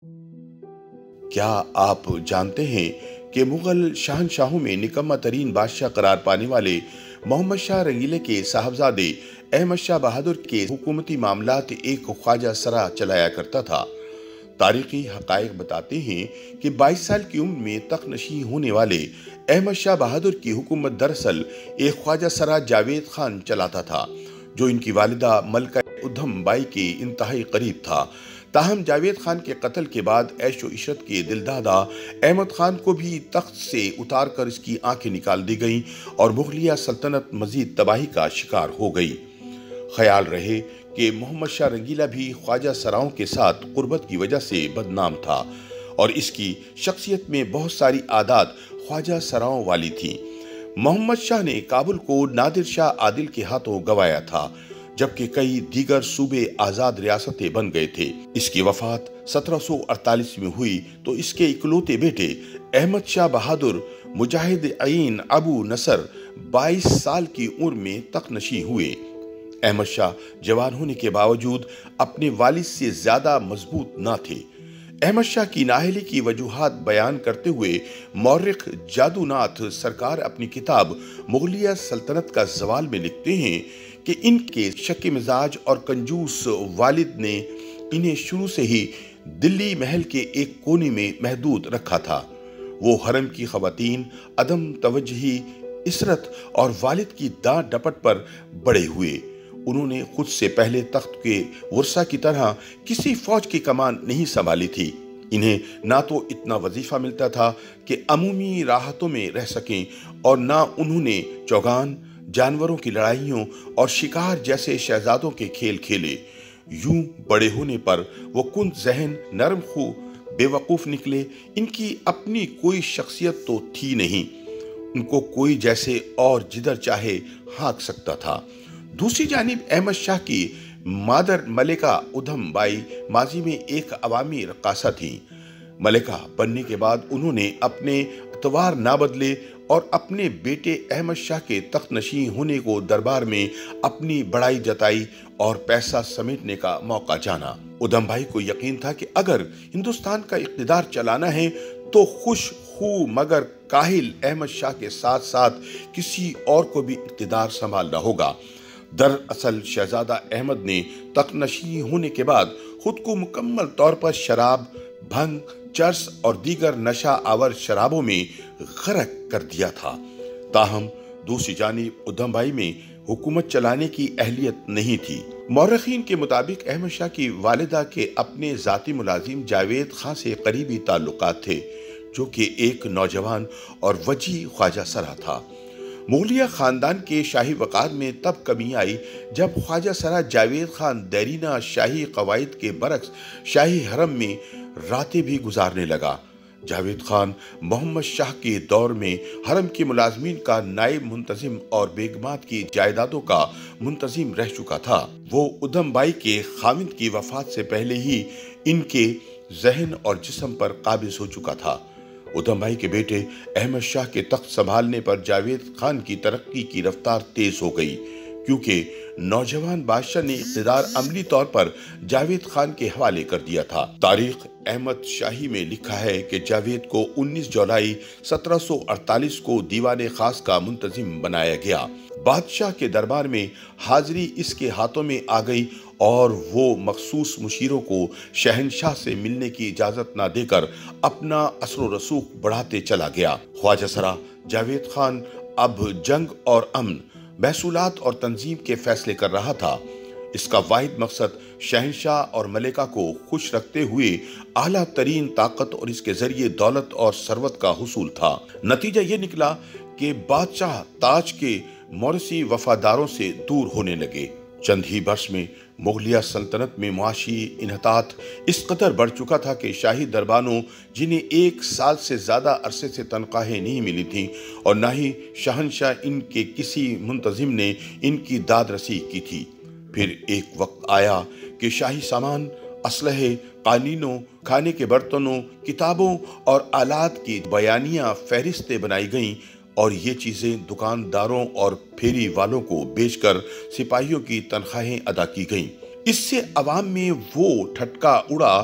کیا آپ جانتے ہیں کہ مغل شہنشاہوں میں نکمہ ترین بادشاہ قرار پانے والے محمد شاہ رنگیلے کے صاحبزادے احمد شاہ بہادر کے حکومتی معاملات ایک خواجہ سرا چلایا کرتا تھا؟ تاریخی حقائق بتاتے ہیں کہ 22 سال کی عمر میں تخت نشین ہونے والے احمد شاہ بہادر کی حکومت دراصل ایک خواجہ سرا جاوید خان چلاتا تھا، جو ان کی والدہ ملکہ ادھم بائی کے انتہائی قریب تھا۔ تاہم جاوید خان کے قتل کے بعد عیش و عشرت کے دلدادہ احمد خان کو بھی تخت سے اتار کر اس کی آنکھیں نکال دی گئیں اور مغلیہ سلطنت مزید تباہی کا شکار ہو گئی۔ خیال رہے کہ محمد شاہ رنگیلہ بھی خواجہ سراؤں کے ساتھ قربت کی وجہ سے بدنام تھا اور اس کی شخصیت میں بہت ساری عادات خواجہ سراؤں والی تھیں۔ محمد شاہ نے کابل کو نادر شاہ عادل کے ہاتھوں گوایا تھا، جبکہ کئی دیگر صوبے آزاد ریاستیں بن گئے تھے۔ اس کی وفات 1748 میں ہوئی تو اس کے اکلوتے بیٹے احمد شاہ بہادر مجاہد عین ابو نصر 22 سال کی عمر میں تخت نشین ہوئے۔ احمد شاہ جوان ہونے کے باوجود اپنے والد سے زیادہ مضبوط نہ تھے۔ احمد شاہ کی نااہلی کی وجوہات بیان کرتے ہوئے مورخ جادو ناتھ سرکار اپنی کتاب مغلیہ سلطنت کا زوال میں لکھتے ہیں کہ ان کے شک مزاج اور کنجوس والد نے انہیں شروع سے ہی دلی محل کے ایک کونے میں محدود رکھا تھا۔ وہ حرم کی خواتین، عدم توجہی، عشرت اور والد کی ڈانٹ ڈپٹ پر بڑے ہوئے۔ انہوں نے خود سے پہلے تخت کے ورثہ کی طرح کسی فوج کی کمان نہیں سنبھالی تھی۔ انہیں نہ تو اتنا وظیفہ ملتا تھا کہ عمومی راحتوں میں رہ سکیں اور نہ انہوں نے چوگان، جانوروں کی لڑائیوں اور شکار جیسے شہزادوں کے کھیل کھیلے۔ یوں بڑے ہونے پر وہ کند ذہن، نرم خو، بے وقوف نکلے۔ ان کی اپنی کوئی شخصیت تو تھی نہیں، ان کو کوئی جیسے اور جدھر چاہے ہانک سکتا تھا۔ دوسری جانب احمد شاہ کی مادر ملکہ ادھم بائی ماضی میں ایک عوامی رقاصہ تھیں۔ ملکہ بننے کے بعد انہوں نے اپنے اطوار نہ بدلے اور اپنے بیٹے احمد شاہ کے تخت نشین ہونے کو دربار میں اپنی بڑائی جتائی اور پیسہ سمیٹنے کا موقع جانا۔ ادھم بھائی کو یقین تھا کہ اگر ہندوستان کا اقتدار چلانا ہے تو خوش خو مگر کاہل احمد شاہ کے ساتھ ساتھ کسی اور کو بھی اقتدار سنبھالنا ہوگا۔ دراصل شہزادہ احمد نے تخت نشین ہونے کے بعد خود کو مکمل طور پر شراب، بھنگ، چرس اور دیگر نشہ آور شرابوں میں غرق کر دیا تھا۔ تاہم دوسری جانب ادھم بھائی میں حکومت چلانے کی اہلیت نہیں تھی۔ مورخین کے مطابق احمد شاہ کی والدہ کے اپنے ذاتی ملازم جاوید خان سے قریبی تعلقات تھے، جو کہ ایک نوجوان اور وجیح خواجہ سرا تھا۔ مغلیہ خاندان کے شاہی وقار میں تب کمی آئی جب خواجہ سرا جاوید خان دیرینہ شاہی قواعد کے برعکس شاہی حرم میں راتیں بھی گزارنے لگا۔ جاوید خان محمد شاہ کے دور میں حرم کے ملازمین کا نائب منتظم اور بیگمات کی جائیدادوں کا منتظم رہ چکا تھا۔ وہ ادھم بائی کے خاوند کی وفات سے پہلے ہی ان کے ذہن اور جسم پر قابض ہو چکا تھا۔ ادھم بھائی کے بیٹے احمد شاہ کے تخت سنبھالنے پر جاوید خان کی ترقی کی رفتار تیز ہو گئی، کیونکہ نوجوان بادشاہ نے اقتدار عملی طور پر جاوید خان کے حوالے کر دیا تھا۔ تاریخ احمد شاہی میں لکھا ہے کہ جاوید کو 19 جولائی 1748 کو دیوان خاص کا منتظم بنایا گیا۔ بادشاہ کے دربار میں حاضری اس کے ہاتھوں میں آ گئی اور وہ مخصوص مشیروں کو شہنشاہ سے ملنے کی اجازت نہ دے کر اپنا اثر و رسوخ بڑھاتے چلا گیا۔ خواجہ سرا جاوید خان اب جنگ اور امن، محصولات اور تنظیم کے فیصلے کر رہا تھا۔ اس کا واحد مقصد شہنشاہ اور ملکہ کو خوش رکھتے ہوئے اعلیٰ ترین طاقت اور اس کے ذریعے دولت اور ثروت کا حصول تھا۔ نتیجہ یہ نکلا کہ بادشاہ تاج کے مورثی وفاداروں سے دور ہونے لگے۔ چند ہی برس میں مغلیہ سلطنت میں معاشی انحطاط اس قدر بڑھ چکا تھا کہ شاہی دربانوں، جنہیں 1 سال سے زیادہ عرصے سے تنخواہیں نہیں ملی تھیں اور نہ ہی شہنشاہ ان کے کسی منتظم نے ان کی داد رسی کی تھی، پھر ایک وقت آیا کہ شاہی سامان، اسلحے، قالینوں، کھانے کے برتنوں، کتابوں اور آلات کی بیانیہ فہرستیں بنائی گئیں اور یہ چیزیں دکانداروں اور پھیری والوں کو بیچ کر سپاہیوں کی تنخواہیں ادا کی گئیں۔ اس سے عوام میں وہ ٹھٹکا اڑا